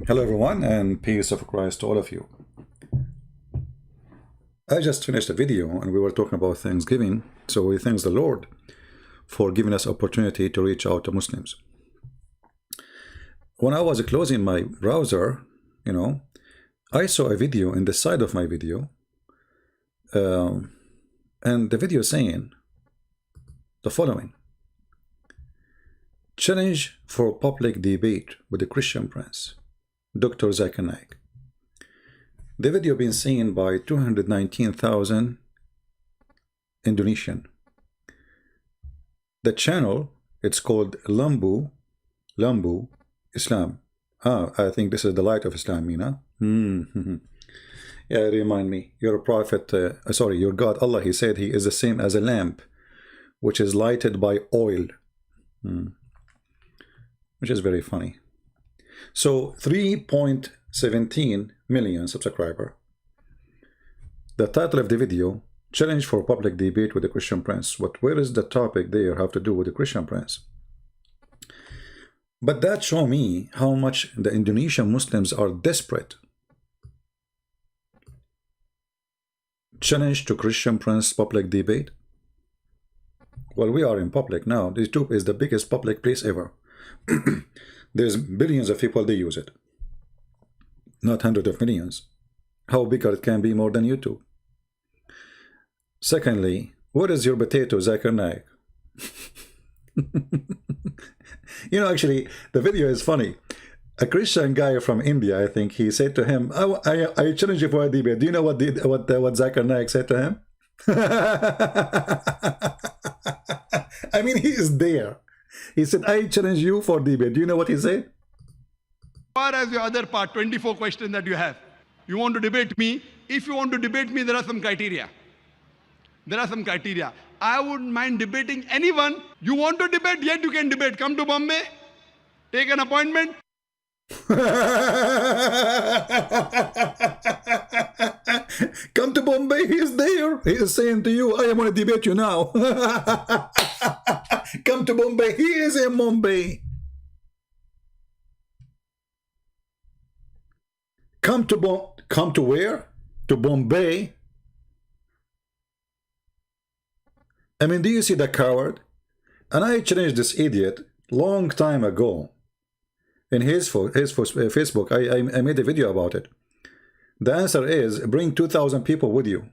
Hello everyone, and peace of Christ to all of you. I just finished a video and we were talking about Thanksgiving, so we thank the Lord for giving us opportunity to reach out to Muslims. When I was closing my browser, I saw a video in the side of my video, and the video saying the following: challenge for public debate with the Christian Prince, Dr. Zaker Naik. The video been seen by 219,000 Indonesian. The channel, it's called Lambu Islam. I think this is the light of Islam, Mina. Yeah, remind me. Your prophet, your God, Allah, he said he is the same as a lamp, which is lighted by oil. Which is very funny. So 3.17 million subscriber. The title of the video: challenge for public debate with the Christian Prince. But where is the topic there have to do with the Christian Prince? But that show me how much the Indonesian Muslims are desperate. Challenge to Christian Prince public debate. Well, we are in public now. YouTube is the biggest public place ever. There's billions of people, they use it, not hundreds of millions. How bigger it can be more than YouTube? Secondly, what is your potato, Zaker Naik? Actually, the video is funny. A Christian guy from India, I think, he said to him, I challenge you for a debate. Do you know what Zaker Naik said to him? I mean, he is there. He said, I challenge you for debate. Do you know what he said? As far as your other part, 24 questions that you have, you want to debate me. If you want to debate me, there are some criteria. I wouldn't mind debating anyone. You want to debate, yet you can debate. Come to Bombay, take an appointment. Come to Bombay, he is there. He is saying to you, I am going to debate you now. Come to Bombay, he is in Bombay. Come to where? To Bombay. I mean, do you see the coward? And I challenged this idiot long time ago. In his Facebook, I made a video about it. The answer is, bring 2,000 people with you.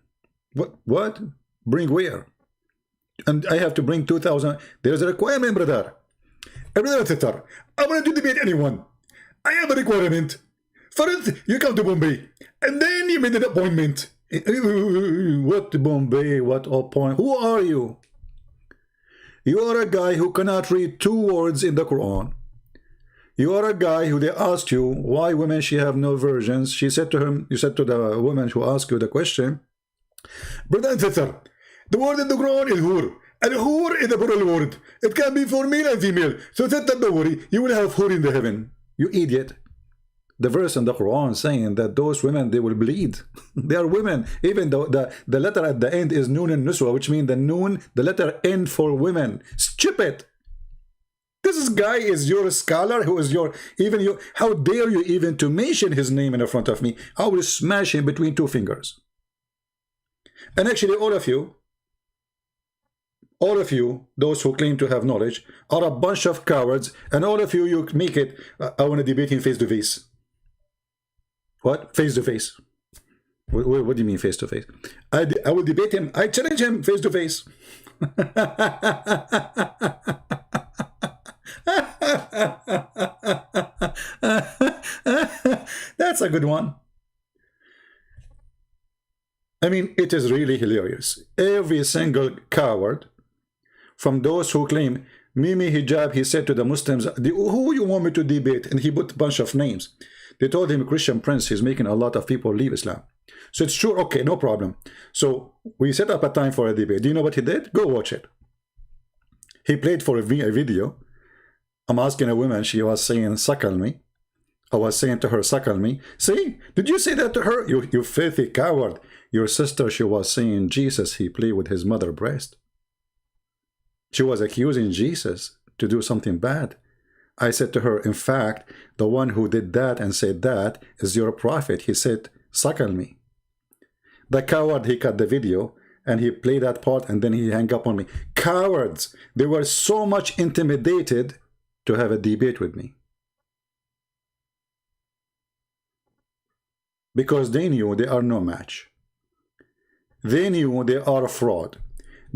What? Bring where? And I have to bring 2,000. There's a requirement, brother. Brother, I want to debate anyone. I have a requirement. First, you come to Bombay, and then you made an appointment. What Bombay? What appointment? Who are you? You are a guy who cannot read 2 words in the Quran. You are a guy who they asked you why women she have no virgins. She said to him, you said to the woman who asked you the question, brother and sister, the word in the Quran is hur, and hur is a plural word. It can be for male and female. So sister, don't worry, you will have hur in the heaven. You idiot. The verse in the Quran saying that those women, they will bleed. They are women. Even though the letter at the end is noon and nuswa, which means the letter N for women. Stupid. This guy is your scholar, who is how dare you even to mention his name in front of me? I will smash him between 2 fingers. And actually all of you, those who claim to have knowledge, are a bunch of cowards, and all of you, you make it, I want to debate him face to face. What? Face to face. What do you mean face to face? I will debate him. I challenge him face to face. That's a good one. I mean, it is really hilarious. Every single coward, from those who claim Mimi Hijab, he said to the Muslims, who you want me to debate? And he put a bunch of names. They told him Christian Prince, he's making a lot of people leave Islam. So it's true, okay, no problem. So we set up a time for a debate. Do you know what he did? Go watch it. He played for a video. I'm asking a woman, she was saying, suckle me. I was saying to her, suckle me. See, did you say that to her? You filthy coward. Your sister, she was saying Jesus, he played with his mother's breast. She was accusing Jesus to do something bad. I said to her, in fact, the one who did that and said that is your prophet. He said, suckle me. The coward, he cut the video and he played that part and then he hung up on me. Cowards! They were so much intimidated to have a debate with me. Because they knew they are no match. They knew they are a fraud.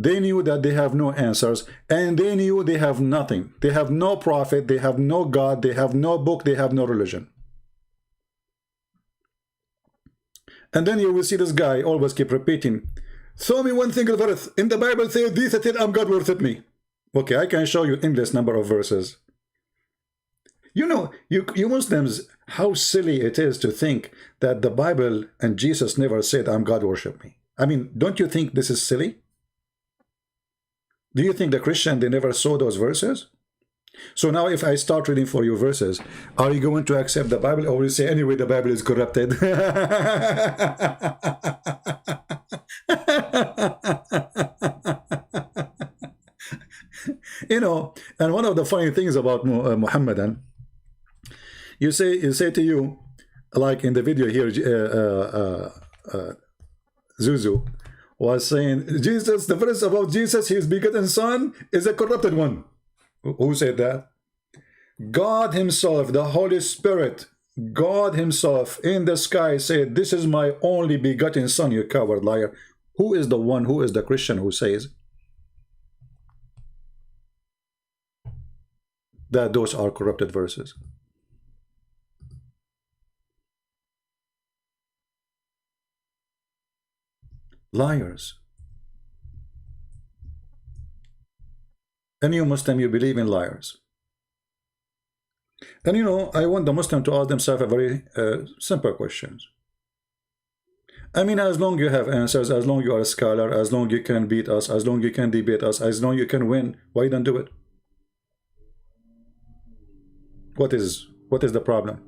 They knew that they have no answers, and they knew they have nothing. They have no prophet, they have no God, they have no book, they have no religion. And then you will see this guy always keep repeating, show me one single verse. In the Bible says, this is it, I'm God worship me. Okay, I can show you endless number of verses. You know, you Muslims, how silly it is to think that the Bible and Jesus never said, I'm God worship me. I mean, don't you think this is silly? Do you think the Christian, they never saw those verses? So now if I start reading for you verses, are you going to accept the Bible, or will you say, anyway, the Bible is corrupted? You know, and one of the funny things about Muhammadan, you say to you, like in the video here, Zuzu was saying, Jesus, the verse about Jesus, his begotten son, is a corrupted one. Who said that? God himself, the Holy Spirit, God himself in the sky said, this is my only begotten son, you coward liar. Who is the one, who is the Christian who says that those are corrupted verses? Liars. And you Muslim, you believe in liars. And you know, I want the Muslim to ask themselves a very simple question. I mean, as long you have answers, as long you are a scholar, as long you can beat us, as long you can debate us, as long you can win, why don't do it? What is the problem?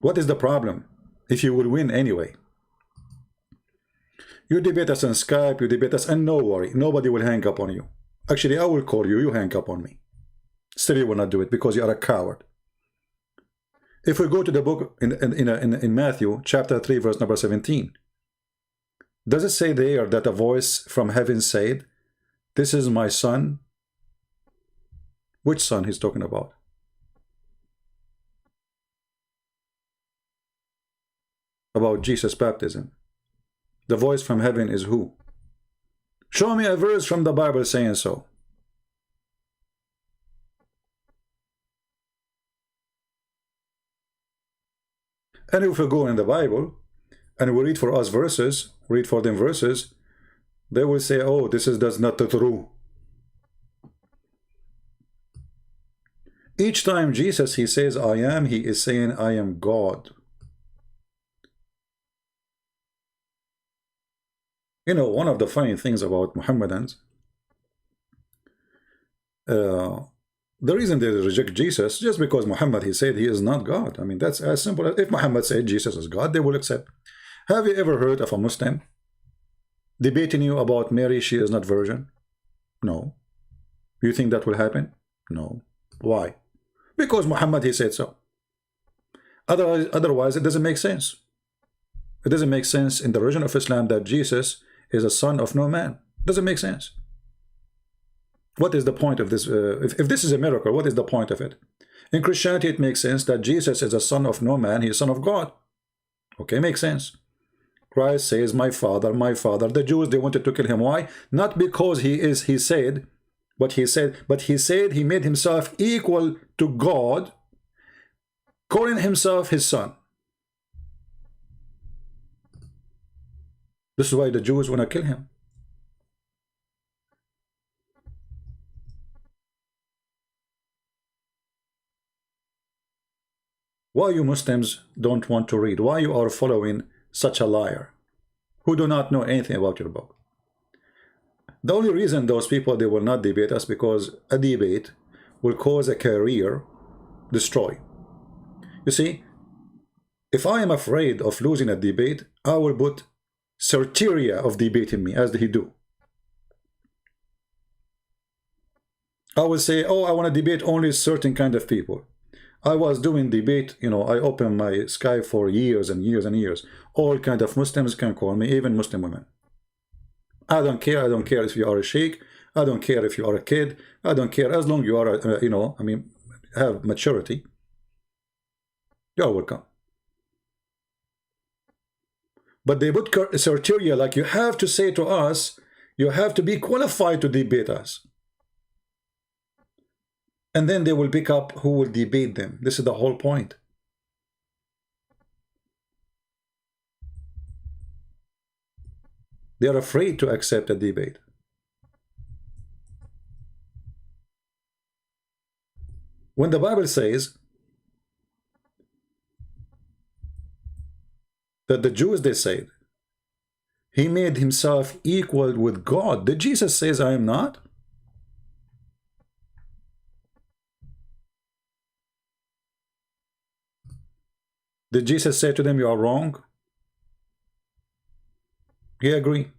What is the problem if you will win anyway? You debate us on Skype, you debate us, and no worry, nobody will hang up on you. Actually, I will call you, you hang up on me. Still, you will not do it because you are a coward. If we go to the book in Matthew, chapter 3, verse number 17, does it say there that a voice from heaven said, this is my son? Which son he's talking about? About Jesus' baptism. The voice from heaven is who? Show me a verse from the Bible saying so. And if we go in the Bible and we read for us verses, read for them verses, they will say, oh, that's not true. Each time Jesus, he says, I am, he is saying, I am God. You know, one of the funny things about Muhammadans, the reason they reject Jesus, just because Muhammad, he said he is not God. I mean, that's as simple as if Muhammad said Jesus is God, they will accept. Have you ever heard of a Muslim debating you about Mary, she is not virgin? No. You think that will happen? No. Why? Because Muhammad, he said so. Otherwise, it doesn't make sense. It doesn't make sense in the religion of Islam that Jesus is a son of no man. Doesn't make sense. What is the point of this? If this is a miracle, what is the point of it? In Christianity, it makes sense that Jesus is a son of no man. He is son of God. Okay, makes sense. Christ says, my father, my father. The Jews, they wanted to kill him. Why? Not because he said what he said, but he said he made himself equal to God, calling himself his son. This is why the Jews want to kill him. Why you Muslims don't want to read? Why you are following such a liar who do not know anything about your book? The only reason those people, they will not debate us because a debate will cause a career destroy. You see, if I am afraid of losing a debate, I will put criteria of debating me as he do. I would say, oh, I want to debate only certain kind of people. I was doing debate, you know, I opened my Skype for years and years and years. All kind of Muslims can call me, even Muslim women. I don't care. I don't care if you are a sheikh. I don't care if you are a kid. I don't care as long you are, you know, I mean, have maturity. You are welcome. But they put criteria like you have to say to us, you have to be qualified to debate us. And then they will pick up who will debate them. This is the whole point. They are afraid to accept a debate. When the Bible says that the Jews, they said, he made himself equal with God. Did Jesus say, I am not? Did Jesus say to them, you are wrong? He agreed.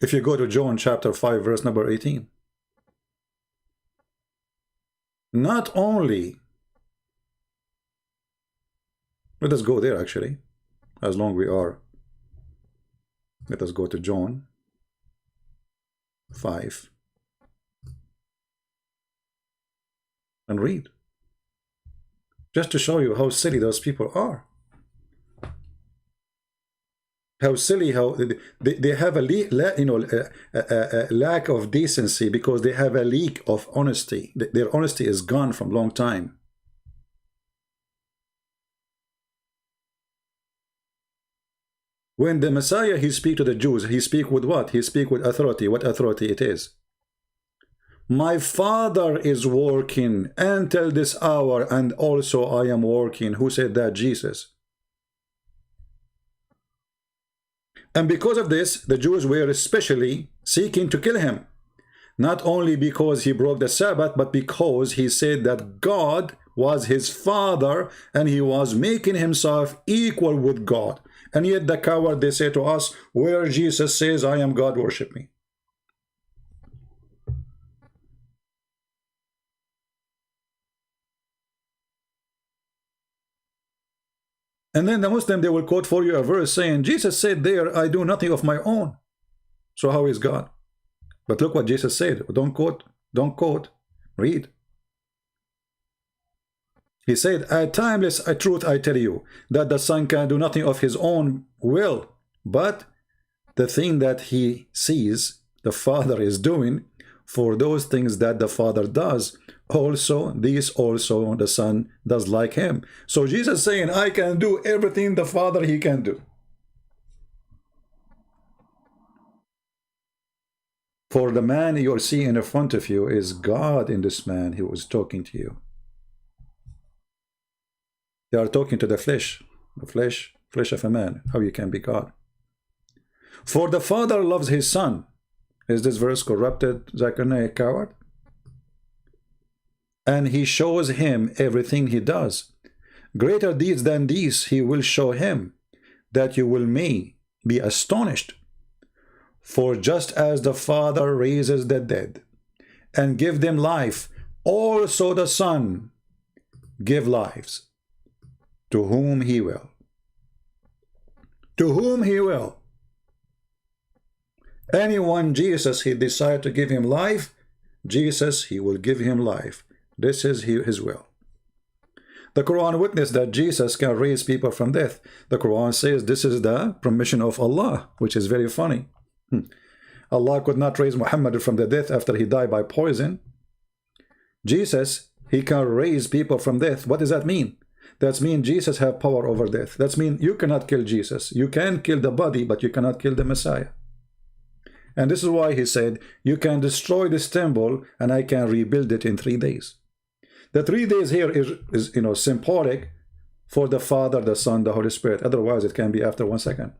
If you go to John chapter 5, verse number 18. Not only, let us go there actually, as long we are. Let us go to John 5 and read. Just to show you how silly those people are. How silly, how they have a lack of decency because they have a leak of honesty. Their honesty is gone from long time. When the Messiah, he speak to the Jews, he speak with what? He speak with authority. What authority it is? My Father is working until this hour, and also I am working. Who said that? Jesus. And because of this, the Jews were especially seeking to kill him. Not only because he broke the Sabbath, but because he said that God was his Father and he was making himself equal with God. And yet the coward, they say to us, where Jesus says, I am God, worship me. And then the Muslim, they will quote for you a verse saying, Jesus said there, I do nothing of my own. So how is God? But look what Jesus said. Don't quote, read. He said, a timeless truth I tell you, that the Son can do nothing of his own will, but the thing that he sees the Father is doing, for those things that the Father does, also these also the Son does like him. So Jesus saying, I can do everything the Father he can do. For the man you're seeing in front of you is God in this man who was talking to you. They are talking to the flesh of a man, how you can be God. For the Father loves his Son. Is this verse corrupted, Zaker, Naik, coward? And he shows him everything he does. Greater deeds than these he will show him, that you will may be astonished. For just as the Father raises the dead and give them life, also the Son give lives to whom he will. To whom he will. Anyone Jesus he decide to give him life, Jesus he will give him life. This is his will. The Quran witnessed that Jesus can raise people from death. The Quran says this is the permission of Allah, which is very funny. Allah could not raise Muhammad from the death after he died by poison. Jesus, he can raise people from death. What does that mean? That means Jesus have power over death. That means you cannot kill Jesus. You can kill the body, but you cannot kill the Messiah. And this is why he said, you can destroy this temple and I can rebuild it in 3 days. The 3 days here is symbolic for the Father, the Son, the Holy Spirit. Otherwise, it can be after 1 second.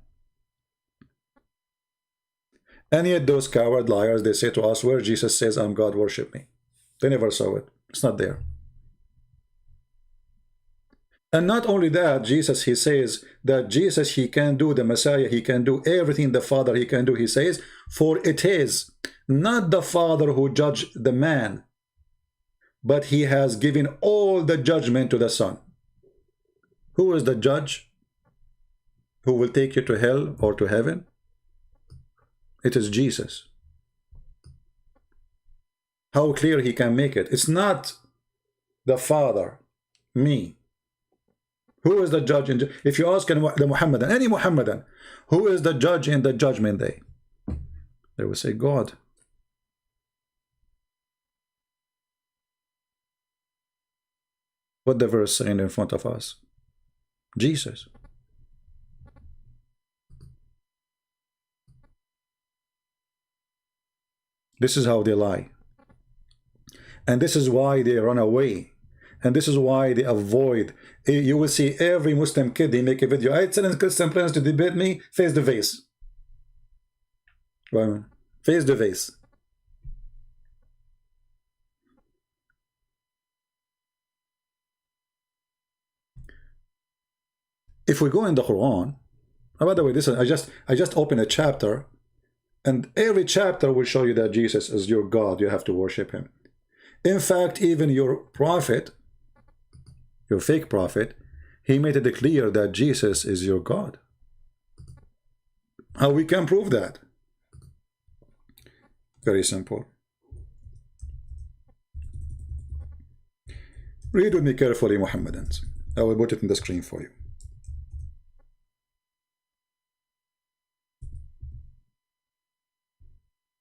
And yet those coward liars, they say to us, where Jesus says, I'm God, worship me. They never saw it. It's not there. And not only that, Jesus, he says that Jesus, he can do, the Messiah, he can do everything the Father he can do. He says, for it is not the Father who judged the man, but he has given all the judgment to the Son. Who is the judge who will take you to hell or to heaven? It is Jesus. How clear he can make it. It's not the Father, me. Who is the judge? If you ask the Muhammadan, any Muhammadan, who is the judge in the judgment day? They will say, God. What the verse saying in front of us? Jesus. This is how they lie. And this is why they run away. And this is why they avoid. You will see every Muslim kid, they make a video. I challenge Christian friends to debate me face to face. Well, face to face. If we go in the Quran, oh, by the way, this is, I just opened a chapter, and every chapter will show you that Jesus is your God. You have to worship him. In fact, even your prophet, your fake prophet, he made it clear that Jesus is your God. How we can prove that? Very simple. Read with me carefully, Muhammadans. I will put it in the screen for you.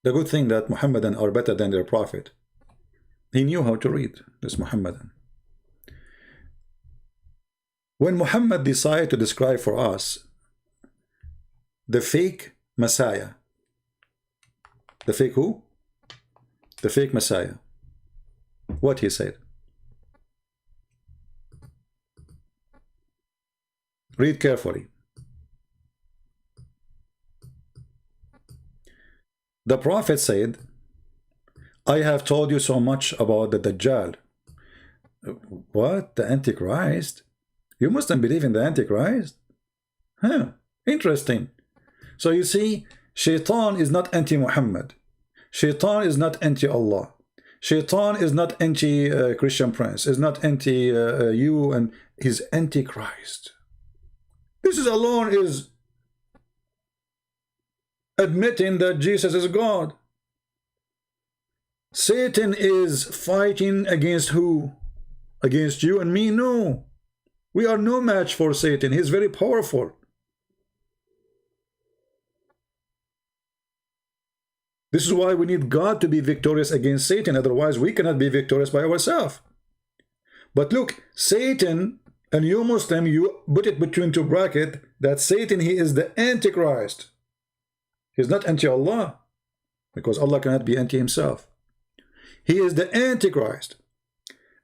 The good thing that Muhammadan are better than their prophet. He knew how to read, this Muhammadan. When Muhammad decided to describe for us the fake Messiah, the fake who? The fake Messiah. What he said? Read carefully. The Prophet said, I have told you so much about the Dajjal. What? The Antichrist? You mustn't believe in the Antichrist? Huh, interesting. So you see, Shaitan is not anti-Muhammad. Shaitan is not anti-Allah. Shaitan is not anti-Christian Prince. Is not anti-you, and he's anti-Christ. This is alone is admitting that Jesus is God. Satan is fighting against who? Against you and me? No. We are no match for Satan. He's very powerful. This is why we need God to be victorious against Satan. Otherwise, we cannot be victorious by ourselves. But look, Satan, and you Muslim, you put it between two brackets, that Satan, he is the Antichrist. He's not anti-Allah, because Allah cannot be anti himself. He is the Antichrist.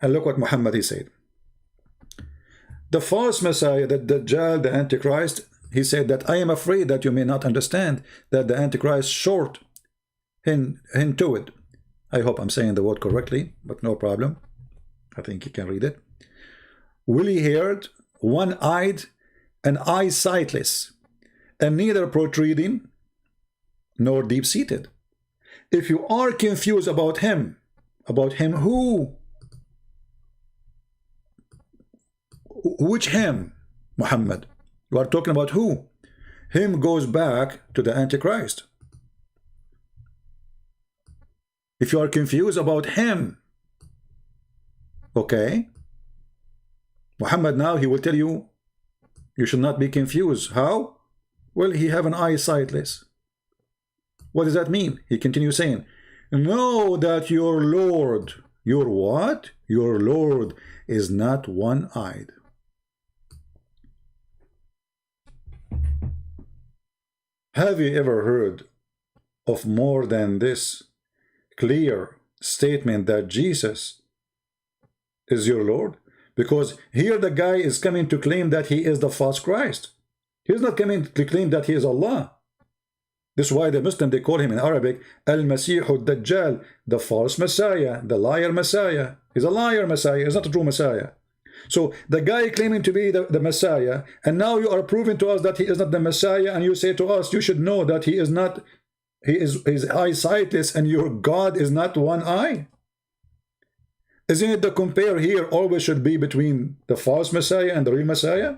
And look what Muhammad he said. The false Messiah, the Dajjal, the Antichrist, he said that I am afraid that you may not understand that the Antichrist short into it. I hope I'm saying the word correctly, but no problem. I think you can read it. Woolly-haired, one-eyed, and eye-sightless, and neither protruding nor deep-seated. If you are confused about him who? Which him? Muhammad. You are talking about who? Him goes back to the Antichrist. If you are confused about him, okay, Muhammad now he will tell you, you should not be confused. How? Well, he have an eye sightless. What does that mean? He continues saying, know that your Lord, your what? Your Lord is not one-eyed. Have you ever heard of more than this clear statement that Jesus is your Lord? Because here the guy is coming to claim that he is the false Christ. He's not coming to claim that he is Allah. This is why the Muslim, they call him in Arabic Al-Masih al-Dajjal, the false Messiah, the liar Messiah. He's a liar Messiah, he's not a true Messiah. So the guy claiming to be the Messiah, and now you are proving to us that he is not the Messiah, and you say to us, you should know that he is not his eyesightless and your God is not one eye? Isn't it the compare here always should be between the false Messiah and the real Messiah?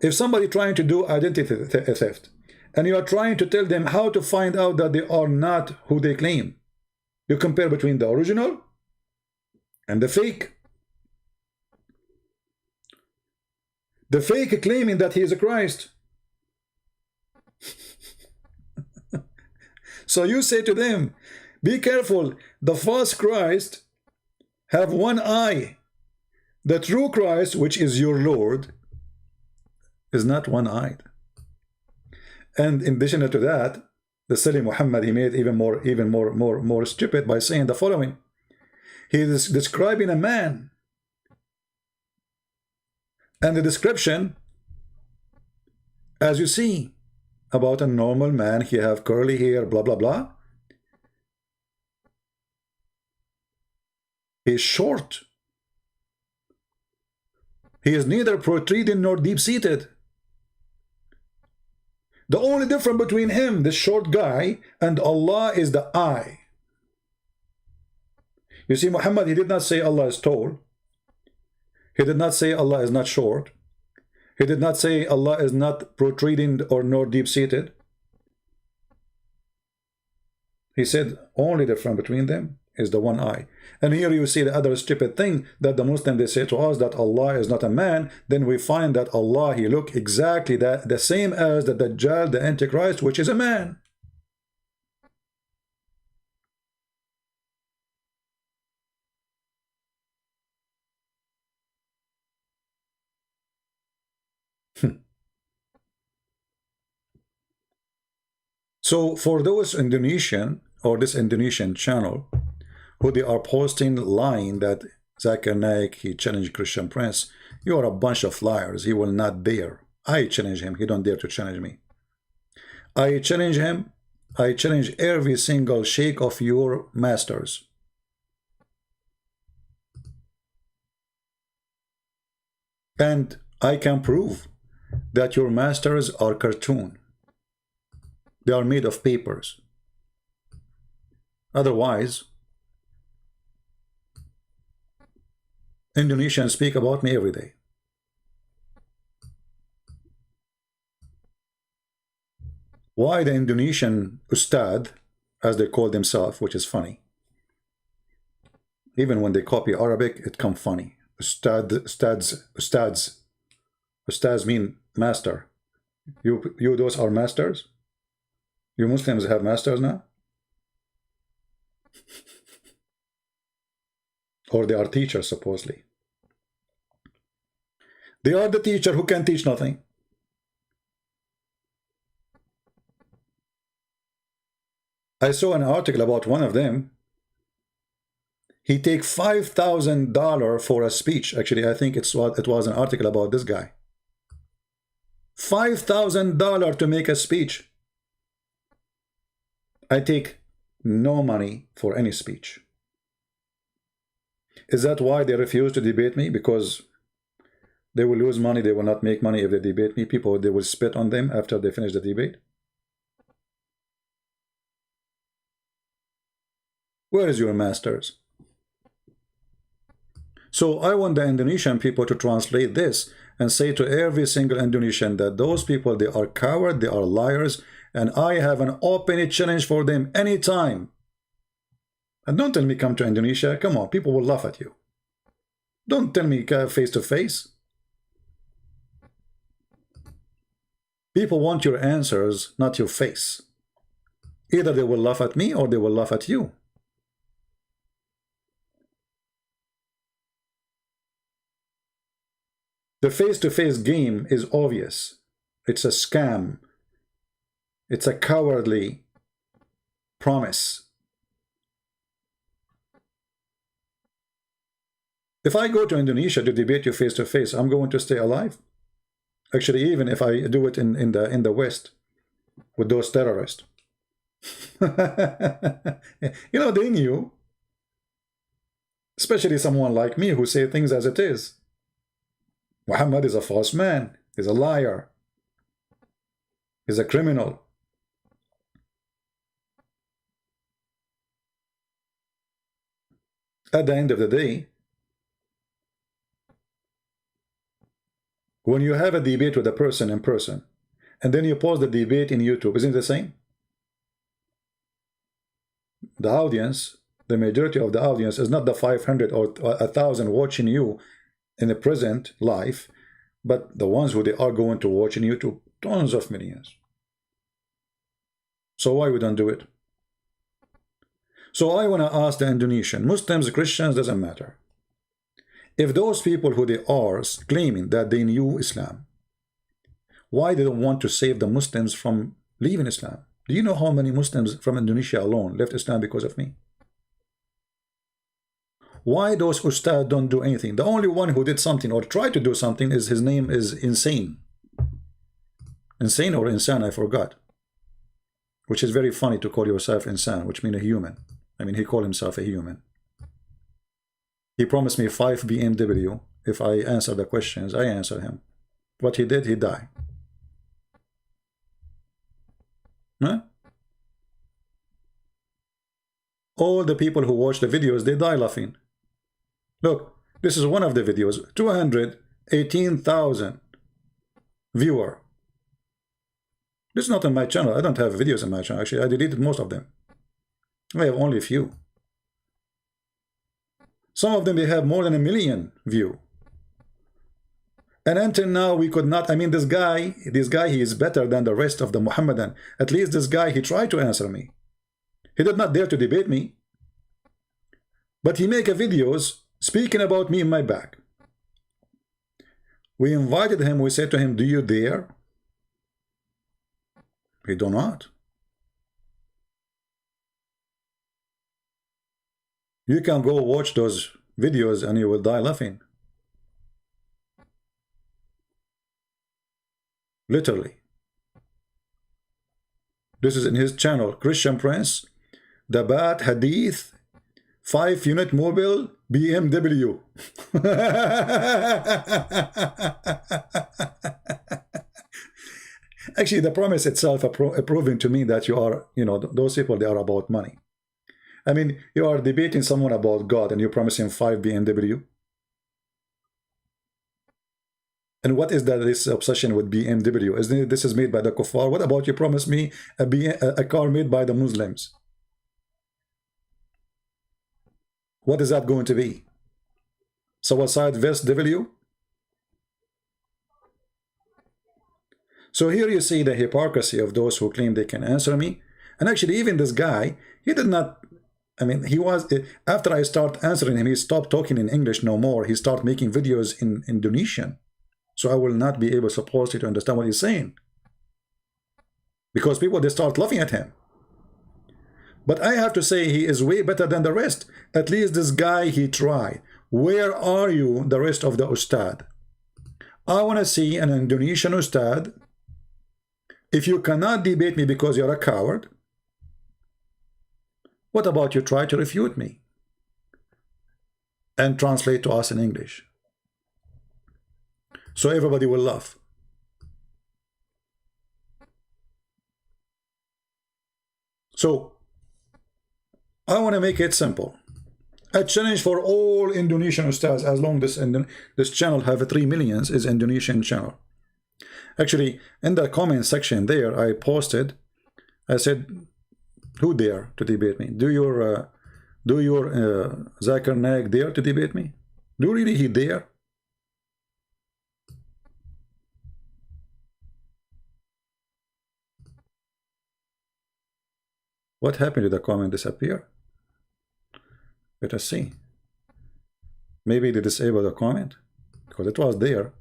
If somebody trying to do identity theft, and you are trying to tell them how to find out that they are not who they claim, you compare between the original and the fake. The fake claiming that he is a Christ. So you say to them, be careful, the false Christ have one eye. The true Christ, which is your Lord, is not one-eyed. And in addition to that, the silly Muhammad, he made even more stupid by saying the following. He is describing a man, and the description, as you see, about a normal man, he have curly hair, blah blah blah. He is short. He is neither protruding nor deep-seated. The only difference between him, this short guy, and Allah is the eye. You see, Muhammad, he did not say Allah is tall. He did not say Allah is not short. He did not say Allah is not protruding or nor deep-seated. He said only difference between them is the one eye. And here you see the other stupid thing that the Muslim, they say to us that Allah is not a man. Then we find that Allah, he look exactly the same as the Dajjal, the Antichrist, which is a man. So for those Indonesian or this Indonesian channel who they are posting lying that Zaker Naik, he challenged Christian Prince, you are a bunch of liars. He will not dare. I challenge him. He don't dare to challenge me. I challenge him. I challenge every single sheikh of your masters. And I can prove that your masters are cartoon. They are made of papers. Otherwise, Indonesians speak about me every day. Why the Indonesian Ustad, as they call themselves, which is funny. Even when they copy Arabic, it comes funny. Ustads mean master. You those are masters? You Muslims have masters now? Or they are teachers, supposedly. They are the teacher who can teach nothing. I saw an article about one of them. He take $5,000 for a speech. Actually, I think it was an article about this guy. $5,000 to make a speech. I take no money for any speech. Is that why they refuse to debate me? Because they will lose money, they will not make money if they debate me. People, they will spit on them after they finish the debate. Where is your masters? So I want the Indonesian people to translate this and say to every single Indonesian that those people, they are cowards, they are liars, and I have an open challenge for them anytime. And don't tell me come to Indonesia. Come on, people will laugh at you. Don't tell me face to face. People want your answers, not your face. Either they will laugh at me or they will laugh at you. The face-to-face game is obvious. It's a scam. It's a cowardly promise. If I go to Indonesia to debate you face-to-face, I'm going to stay alive. Actually, even if I do it in the West with those terrorists. You know, they knew. Especially someone like me who say things as it is. Muhammad is a false man. He's a liar. He's a criminal. at the end of the day, when you have a debate with a person in person, and then you post the debate in YouTube, isn't it the same? The audience, the majority of the audience is not the 500 or 1,000 watching you in the present life, but the ones who they are going to watch in YouTube, tons of millions. So why we don't do it? So I want to ask the Indonesian, Muslims, Christians, doesn't matter. If those people who they are claiming that they knew Islam, why they don't want to save the Muslims from leaving Islam? Do you know how many Muslims from Indonesia alone left Islam because of me? Why those ustad don't do anything? The only one who did something or tried to do something is, his name is Insane. Insane or Insan, I forgot. Which is very funny to call yourself Insan, which means a human. I mean, he called himself a human. He promised me 5 BMW. If I answer the questions, I answer him. What he did, he died. Huh? All the people who watch the videos, they die laughing. Look, this is one of the videos. 218,000 viewer. This is not on my channel. I don't have videos on my channel. Actually, I deleted most of them. I have only a few. Some of them, they have more than 1 million view. And until now, we could not, I mean, this guy, he is better than the rest of the Muhammadan. At least this guy, he tried to answer me. He did not dare to debate me. But he make a videos speaking about me in my back. We invited him, we said to him, do you dare? He do not. You can go watch those videos and you will die laughing. Literally. This is in his channel, Christian Prince, the Bad Hadith, 5-unit mobile BMW. Actually, the promise itself proving to me that you are, you know, those people, they are about money. I mean, you are debating someone about God and you promise him 5 BMW. And what is that, this obsession with BMW? Isn't it, this is made by the kuffar? What about you promise me a car made by the Muslims? What is that going to be? Suicide vest W? So here you see the hypocrisy of those who claim they can answer me. And actually, even this guy, he did not, I mean, he was, after I start answering him, he stopped talking in English no more. He started making videos in Indonesian. So I will not be able supposedly to understand what he's saying. Because people, they start laughing at him. But I have to say he is way better than the rest. At least this guy, he tried. Where are you, the rest of the ustad? I want to see an Indonesian ustad. If you cannot debate me because you're a coward, what about you try to refute me? And translate to us in English. So everybody will laugh. So, I want to make it simple. A challenge for all Indonesian ustads, as long as this channel have 3 million, is Indonesian channel. Actually, in the comment section there, I posted, I said, who dare to debate me? Do your Zaker Naik dare to debate me? Do really he dare? What happened to the comment disappear? Let us see. Maybe they disabled the comment because it was there.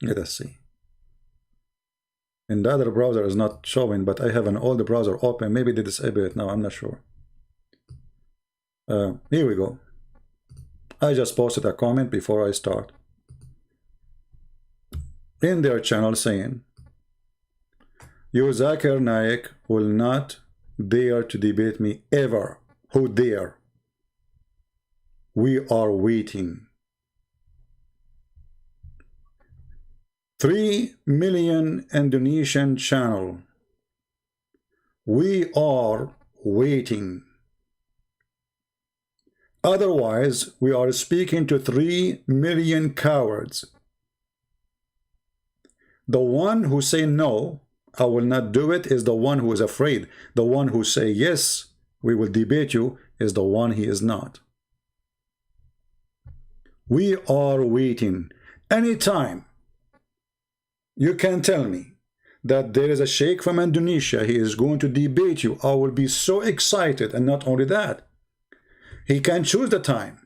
Let us see. And the other browser is not showing, but I have an older browser open. Maybe they disable it now. I'm not sure. Here we go. I just posted a comment before I start in their channel saying, you Zaker Naik will not dare to debate me ever. Who dare? We are waiting. 3 million Indonesian channel. We are waiting. Otherwise, we are speaking to 3 million cowards. The one who say no, I will not do it, is the one who is afraid. The one who say yes, we will debate you, is the one he is not. We are waiting. Anytime you can tell me that there is a sheikh from Indonesia, he is going to debate you, I will be so excited. And not only that, he can choose the time.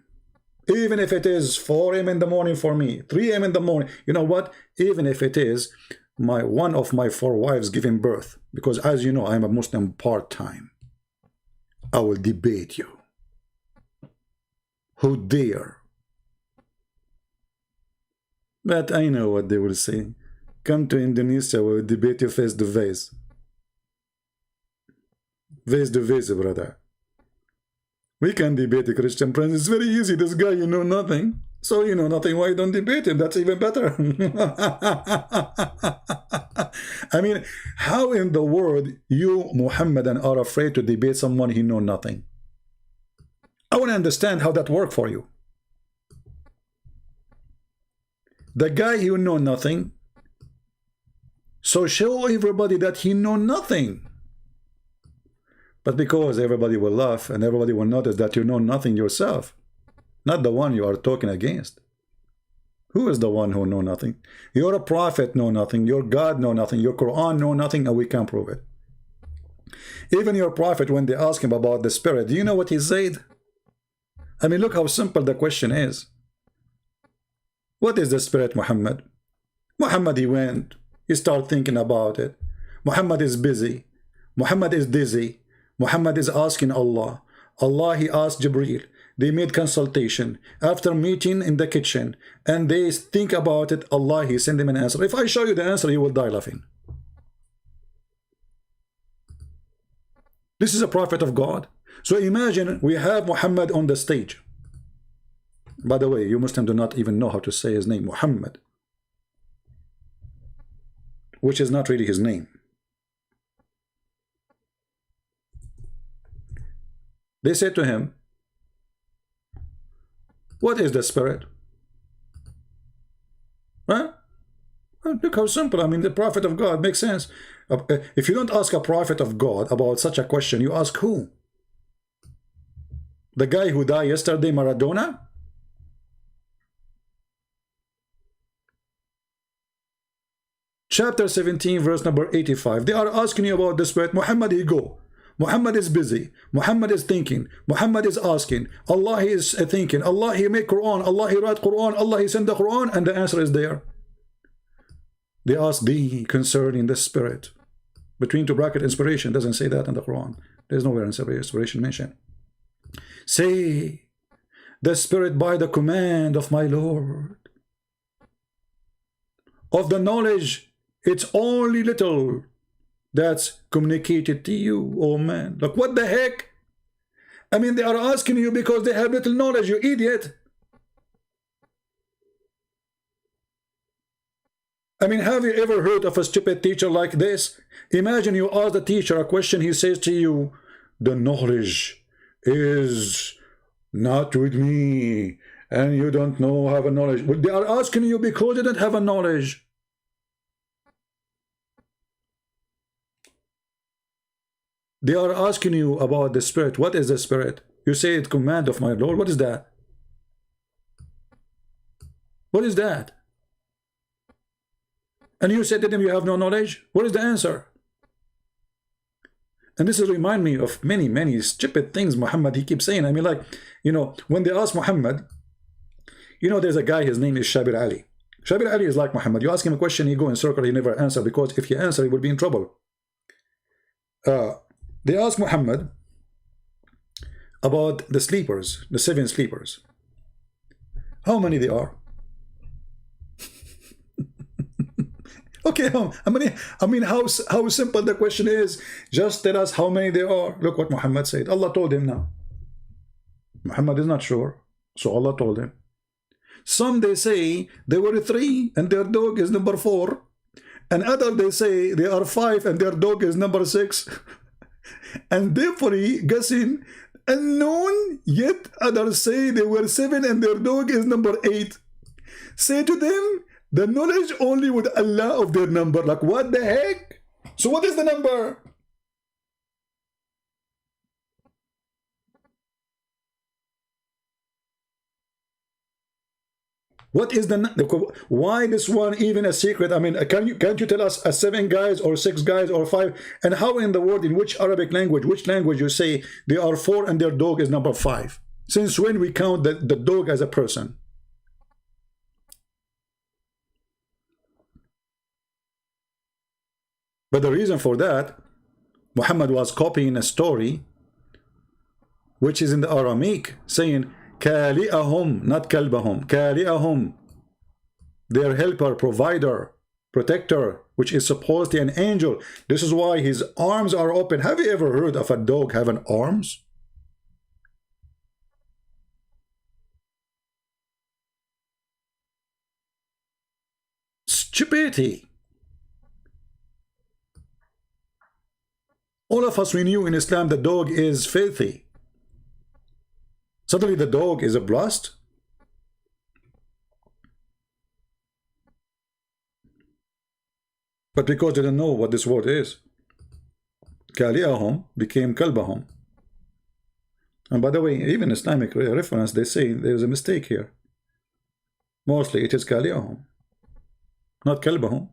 Even if it is 4 a.m. in the morning for me, 3 a.m. in the morning. You know what? Even if it is one of my 4 wives giving birth. Because as you know, I am a Muslim part-time. I will debate you. Who dare? But I know what they will say. Come to Indonesia, we'll debate you face to face. Face to face, brother. We can debate the Christian prince. It's very easy. This guy, you know nothing. So you know nothing. Why don't debate him? That's even better. I mean, how in the world you, Muhammadan, are afraid to debate someone who know nothing? I want to understand how that worked for you. The guy who know nothing, so show everybody that he know nothing. But because everybody will laugh and everybody will notice that you know nothing yourself, not the one you are talking against. Who is the one who know nothing? Your a prophet know nothing, your God know nothing, your Quran know nothing, and we can prove it. Even your prophet, when they ask him about the spirit, do you know what he said? I mean, look how simple the question is. What is the spirit, Muhammad? Muhammad, he went, he started thinking about it. Muhammad is busy. Muhammad is dizzy. Muhammad is asking Allah. Allah, he asked Jibreel. They made consultation. After meeting in the kitchen, and they think about it, Allah, he sent them an answer. If I show you the answer, you will die laughing. This is a prophet of God. So imagine we have Muhammad on the stage. By the way, you Muslims do not even know how to say his name, Muhammad, which is not really his name. They said to him, what is the spirit? Huh? Look how simple. I mean, the prophet of God makes sense. If you don't ask a prophet of God about such a question, you ask who? The guy who died yesterday, Maradona? Chapter 17, verse number 85. They are asking you about the spirit. Muhammad, he go. Muhammad is busy. Muhammad is thinking. Muhammad is asking. Allah, he is thinking. Allah, he make Quran. Allah, he write Quran. Allah, he send the Quran. And the answer is there. They ask thee concerning the spirit. Between two bracket, inspiration doesn't say that in the Quran. There's nowhere inspiration mentioned. Say, the spirit by the command of my Lord. Of the knowledge, it's only little that's communicated to you. Oh man, look, what the heck? I mean, they are asking you because they have little knowledge, you idiot. I mean, have you ever heard of a stupid teacher like this? Imagine you ask the teacher a question, he says to you, the knowledge is not with me, and you don't know, have a knowledge. But they are asking you because they don't have a knowledge. They are asking you about the spirit. What is the spirit? You say it's command of my Lord. What is that? What is that? And you said to them you have no knowledge. What is the answer? And this is remind me of many stupid things Muhammad he keeps saying. I mean, like, you know, when they ask Muhammad, you know, there's a guy, his name is Shabir Ali. Shabir Ali is like Muhammad. You ask him a question, he go in circle, he never answer, because if he answer, he will be in trouble. They ask Muhammad about the sleepers, the 7 sleepers. How many they are? Okay, I mean, how simple the question is. Just tell us how many there are. Look what Muhammad said. Allah told him now. Muhammad is not sure, so Allah told him. Some they say there were 3 and their dog is number 4, and other they say there are 5 and their dog is number 6. and therefore guessing unknown, yet others say they were 7 and their dog is number 8. Say to them, the knowledge only with Allah of their number. Like, what the heck? So what is the number? What is why this one even a secret? I mean, can't you tell us 7 guys or 6 guys or 5? And how in the world, in which Arabic language, which language you say they are 4 and their dog is number 5? Since when we count the dog as a person? But the reason for that, Muhammad was copying a story which is in the Aramaic, saying Kali'ahum, not kalbahum, Kali'ahum, their helper, provider, protector, which is supposedly an angel. This is why his arms are open. Have you ever heard of a dog having arms? Stupidity. All of us, we knew in Islam the dog is filthy. Suddenly the dog is a blessed. But because they didn't know what this word is, Kali'ahum became Kalbahum. And by the way, even Islamic reference, they say there's a mistake here. Mostly it is Kali'ahum, not Kalbahum.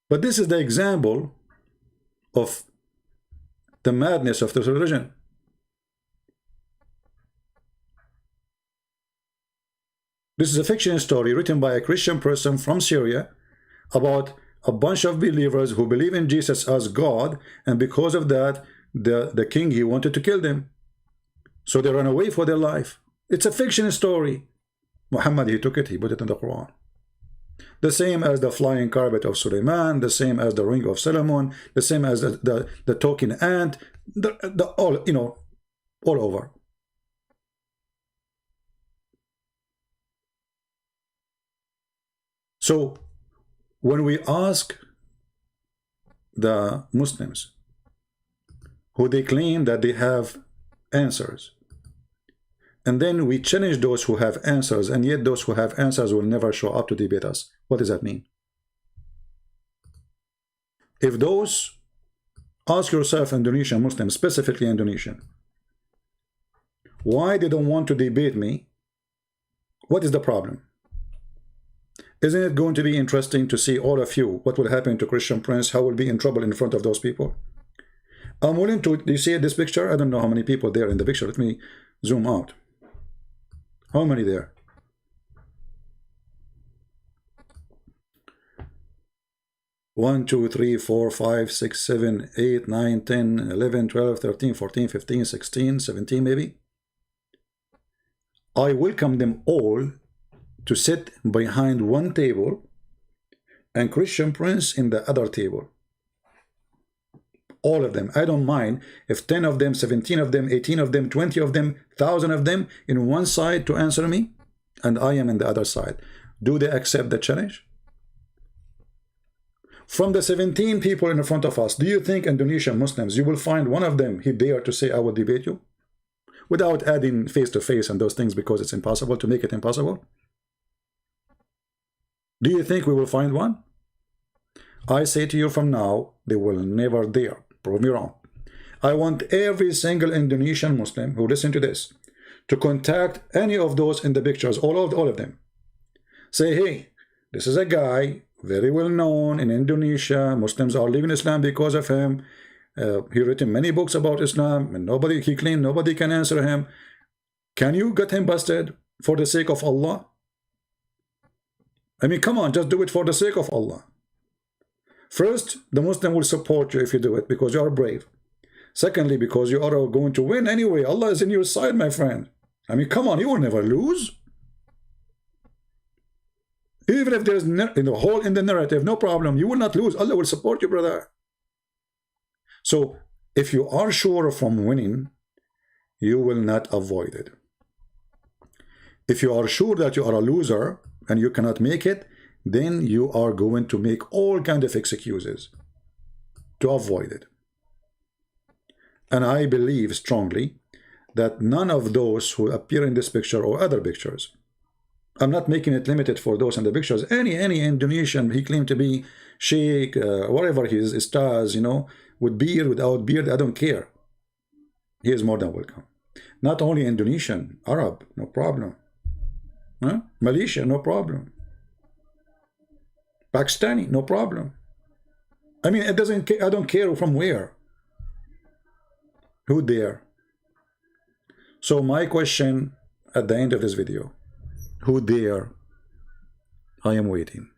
But this is the example of the madness of this religion. This is a fiction story written by a Christian person from Syria about a bunch of believers who believe in Jesus as God, and because of that, the king, he wanted to kill them. So they ran away for their life. It's a fiction story. Muhammad, he took it, he put it in the Quran. The same as the flying carpet of Suleiman, the same as the ring of Solomon, the same as the talking ant, all, you know, all over. So when we ask the Muslims who they claim that they have answers, and then we challenge those who have answers, and yet those who have answers will never show up to debate us. What does that mean? If those, ask yourself, Indonesian Muslims, specifically Indonesian, why they don't want to debate me? What is the problem? Isn't it going to be interesting to see all of you, what will happen to Christian Prince, how will be in trouble in front of those people? I'm willing to, do you see this picture? I don't know how many people there in the picture. Let me zoom out. How many there? One, 2, 3, 4, 5, 6, 7, 8, 9, 10, 11, 12, 13, 14, 15, 16, 17 maybe. I welcome them all to sit behind one table and Christian Prince in the other table. All of them. I don't mind if 10 of them, 17 of them, 18 of them, 20 of them, 1,000 of them in one side to answer me, and I am in the other side. Do they accept the challenge? From the 17 people in front of us, do you think Indonesian Muslims, you will find one of them, he dare to say, I will debate you? Without adding face-to-face and those things, because it's impossible to make it impossible? Do you think we will find one? I say to you from now, they will never dare. Prove me wrong. I want every single Indonesian Muslim who listen to this to contact any of those in the pictures, all of them. Say, hey, this is a guy very well known in Indonesia. Muslims are leaving Islam because of him. He written many books about Islam, and he claimed nobody can answer him. Can you get him busted for the sake of Allah? I mean, come on, just do it for the sake of Allah. First, the Muslim will support you if you do it because you are brave. Secondly, because you are going to win anyway. Allah is in your side, my friend. I mean, come on, you will never lose. Even if there's a hole in the narrative, no problem. You will not lose. Allah will support you, brother. So, if you are sure from winning, you will not avoid it. If you are sure that you are a loser and you cannot make it, then you are going to make all kinds of excuses. to avoid it. And I believe strongly that none of those who appear in this picture or other pictures, I'm not making it limited for those in the pictures, any Indonesian, he claimed to be sheikh, whatever he is, stars, you know, with beard, without beard, I don't care. He is more than welcome. Not only Indonesian, Arab, no problem. Huh? Malaysia, no problem. Pakistani, no problem. I mean, it doesn't. I don't care from where. Who dare? So my question at the end of this video: who dare? I am waiting.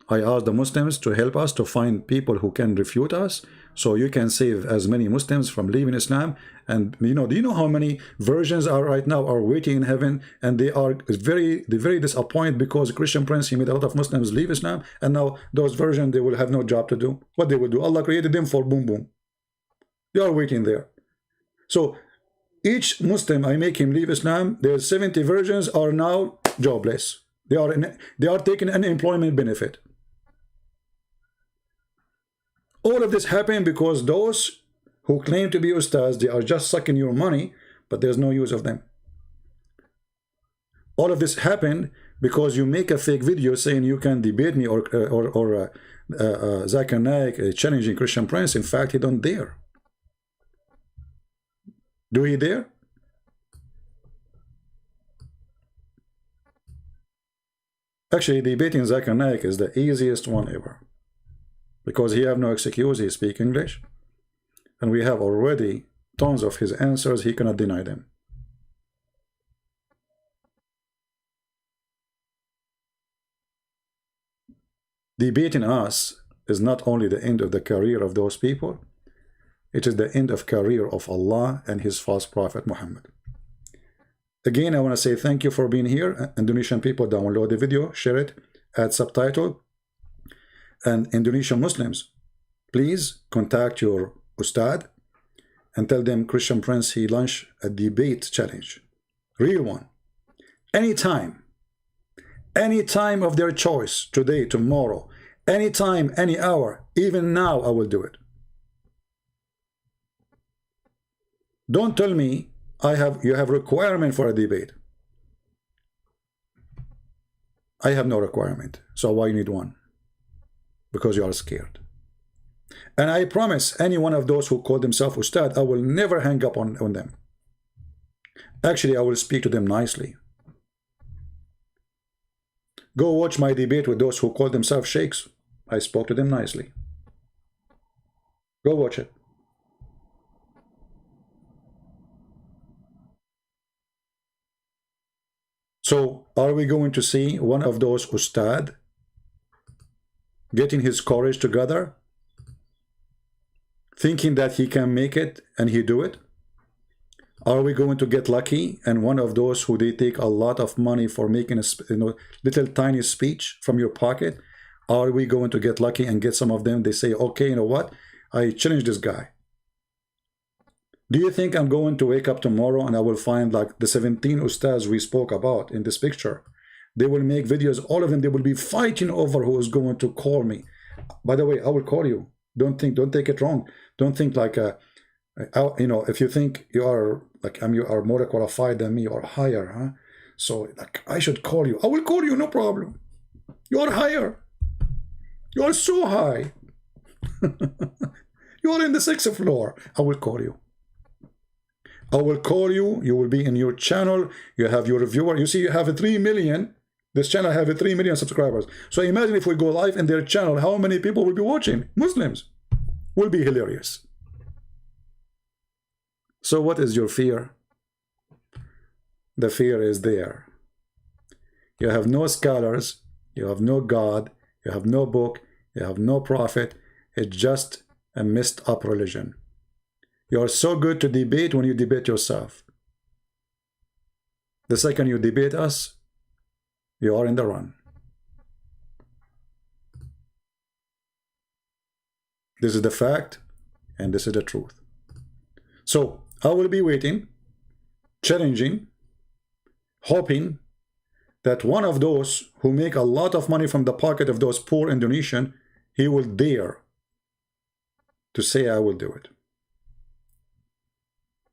I ask the Muslims to help us to find people who can refute us, so you can save as many Muslims from leaving Islam. And you know, do you know how many versions are right now are waiting in heaven, and they are very disappointed because Christian Prince, he made a lot of Muslims leave Islam, and now those versions, they will have no job to do. What they will do? Allah created them for boom boom. They are waiting there. So each Muslim I make him leave Islam, there's 70 versions are now jobless. They are taking unemployment benefit. All of this happened because those who claim to be ustads, they are just sucking your money, but there's no use of them. All of this happened because you make a fake video saying you can debate me or Zaker Naik challenging Christian Prince. In fact, he don't dare. Do he dare? Actually, debating Zaker Naik is the easiest one ever, because he have no excuse. He speak English, and we have already tons of his answers. He cannot deny them. Debating us is not only the end of the career of those people, it is the end of career of Allah and his false prophet Muhammad. Again, I want to say thank you for being here. Indonesian people, download the video, share it, add subtitle. And Indonesian Muslims, please contact your ustad and tell them Christian Prince, he launched a debate challenge. Real one. Anytime of their choice, today, tomorrow, anytime, any hour, even now, I will do it. Don't tell me you have requirement for a debate. I have no requirement, so why you need one? Because you are scared. And I promise any one of those who call themselves ustad, I will never hang up on them. Actually, I will speak to them nicely. Go watch my debate with those who call themselves sheikhs. I spoke to them nicely. Go watch it. So, are we going to see one of those ustad getting his courage together, thinking that he can make it, and he do it? Are we going to get lucky and one of those who they take a lot of money for making a little tiny speech from your pocket? Are we going to get lucky and get some of them, they say, okay, you know what, I challenge this guy? Do you think I'm going to wake up tomorrow and I will find like the 17 ustads we spoke about in this picture? They will make videos, all of them, they will be fighting over who is going to call me. By the way, I will call you. Don't take it wrong. Don't think like, you know, if you think you are like, you are more qualified than me or higher, huh? So like, I should call you. I will call you, no problem. You are higher. You are so high. You are in the 6th floor. I will call you. I will call you. You will be in your channel. You have your viewer. You see, you have 3 million. This channel have 3 million subscribers. So imagine if we go live in their channel, how many people will be watching? Muslims. Will be hilarious. So what is your fear? The fear is there. You have no scholars. You have no God. You have no book. You have no prophet. It's just a messed up religion. You are so good to debate when you debate yourself. The second you debate us, you are in the run. This is the fact, and this is the truth. So, I will be waiting, challenging, hoping that one of those who make a lot of money from the pocket of those poor Indonesian, he will dare to say I will do it.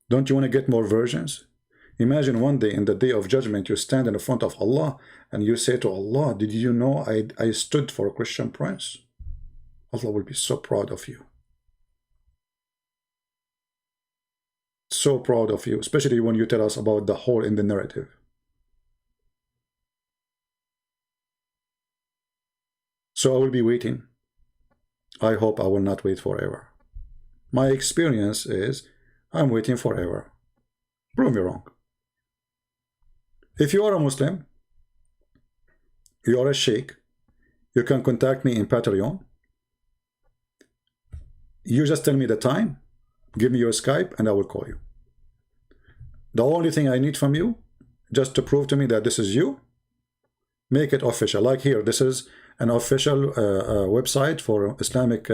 Don't you want to get more versions? Imagine one day, in the day of judgment, you stand in front of Allah and you say to Allah, did you know I stood for a Christian prince? Allah will be so proud of you. So proud of you, especially when you tell us about the hole in the narrative. So I will be waiting. I hope I will not wait forever. My experience is I'm waiting forever. Prove me wrong. If you are a Muslim, you are a sheikh, you can contact me in Patreon. You just tell me the time, give me your Skype, and I will call you. The only thing I need from you, just to prove to me that this is you, make it official. Like here, this is an official website for Islamic,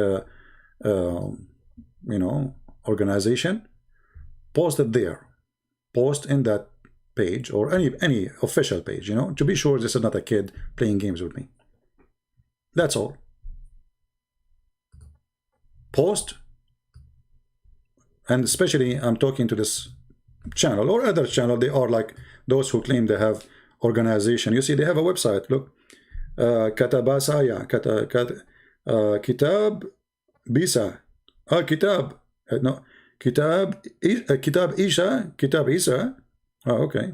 organization. Post it there. Post in that page or any official page, to be sure this is not a kid playing games with me. That's all. Post, and especially I'm talking to this channel or other channel. They are like those who claim they have organization. You see, they have a website. Look, Katabasaya, Kitab Bisa, Kitab, no, Kitab Isa. Oh, okay.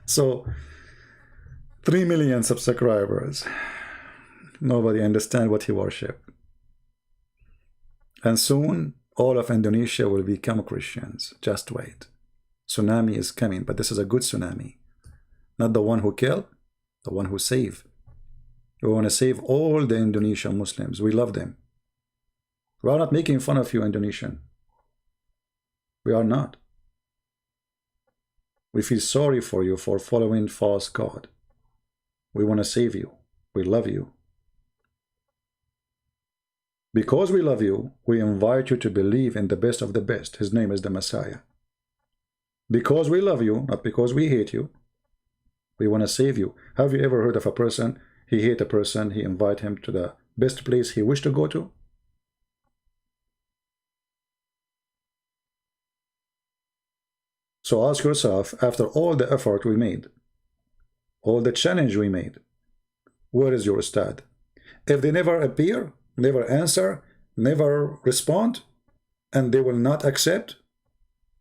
So 3 million subscribers. Nobody understand what he worship. And soon all of Indonesia will become Christians. Just wait. Tsunami is coming, but this is a good tsunami. Not the one who kill, the one who save. We want to save all the Indonesian Muslims. We love them. We are not making fun of you, Indonesian. We are not. We feel sorry for you for following false God. We want to save you. We love you. Because we love you, we invite you to believe in the best of the best. His name is the Messiah. Because we love you, not because we hate you, we want to save you. Have you ever heard of a person, he hate a person, he invite him to the best place he wished to go to? So ask yourself, after all the effort we made, all the challenge we made, where is your ustad? If they never appear, never answer, never respond, and they will not accept,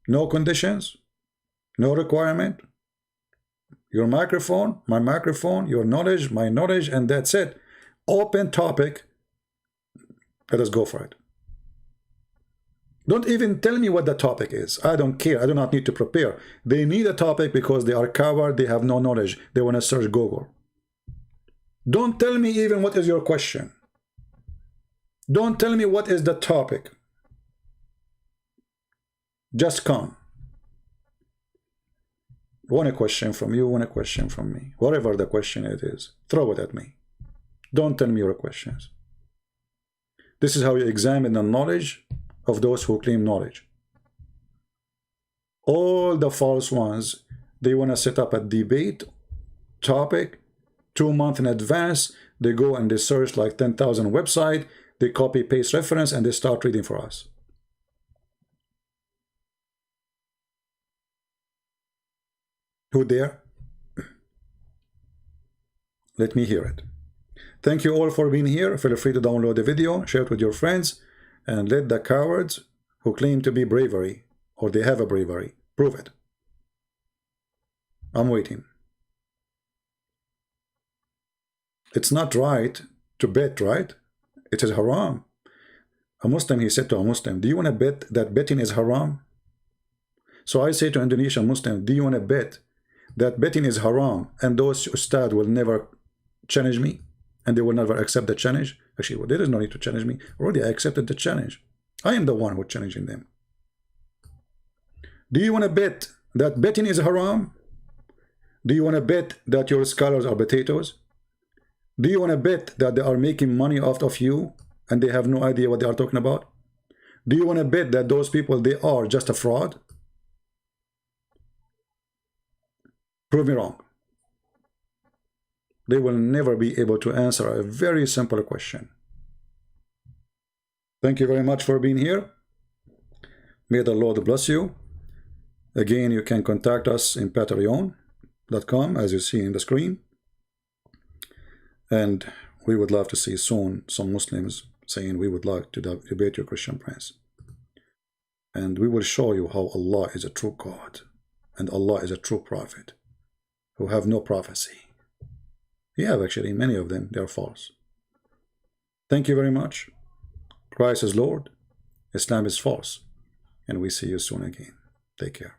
no conditions, no requirement, your microphone, my microphone, your knowledge, my knowledge, and that's it. Open topic. Let us go for it. Don't even tell me what the topic is. I don't care. I do not need to prepare. They need a topic because they are coward. They have no knowledge. They want to search Google. Don't tell me even what is your question. Don't tell me what is the topic. Just come. One question from you, one question from me. Whatever the question it is, throw it at me. Don't tell me your questions. This is how you examine the knowledge of those who claim knowledge. All the false ones, they want to set up a debate topic 2 months in advance. They go and they search like 10,000 websites. They copy paste reference and they start reading for us. Who dare? Let me hear it. Thank you all for being here. Feel free to download the video, share it with your friends, and let the cowards who claim to be bravery, or they have a bravery, prove it. I'm waiting. It's not right to bet, right? It is haram. A Muslim, he said to a Muslim, do you want to bet that betting is haram? So I say to Indonesian Muslim, do you want to bet that betting is haram and those ustad will never challenge me and they will never accept the challenge? Actually, well, there is no need to challenge me. Already I accepted the challenge. I am the one who's challenging them. Do you want to bet that betting is haram? Do you want to bet that your scholars are potatoes? Do you want to bet that they are making money off of you and they have no idea what they are talking about? Do you want to bet that those people, they are just a fraud? Prove me wrong. They will never be able to answer a very simple question. Thank you very much for being here. May the Lord bless you. Again, you can contact us in patreon.com, as you see in the screen. And we would love to see soon some Muslims saying we would like to debate your Christian prince. And we will show you how Allah is a true God and Allah is a true prophet who have no prophecy. You have actually many of them, they are false. Thank you very much. Christ is Lord, Islam is false, and we see you soon again. Take care.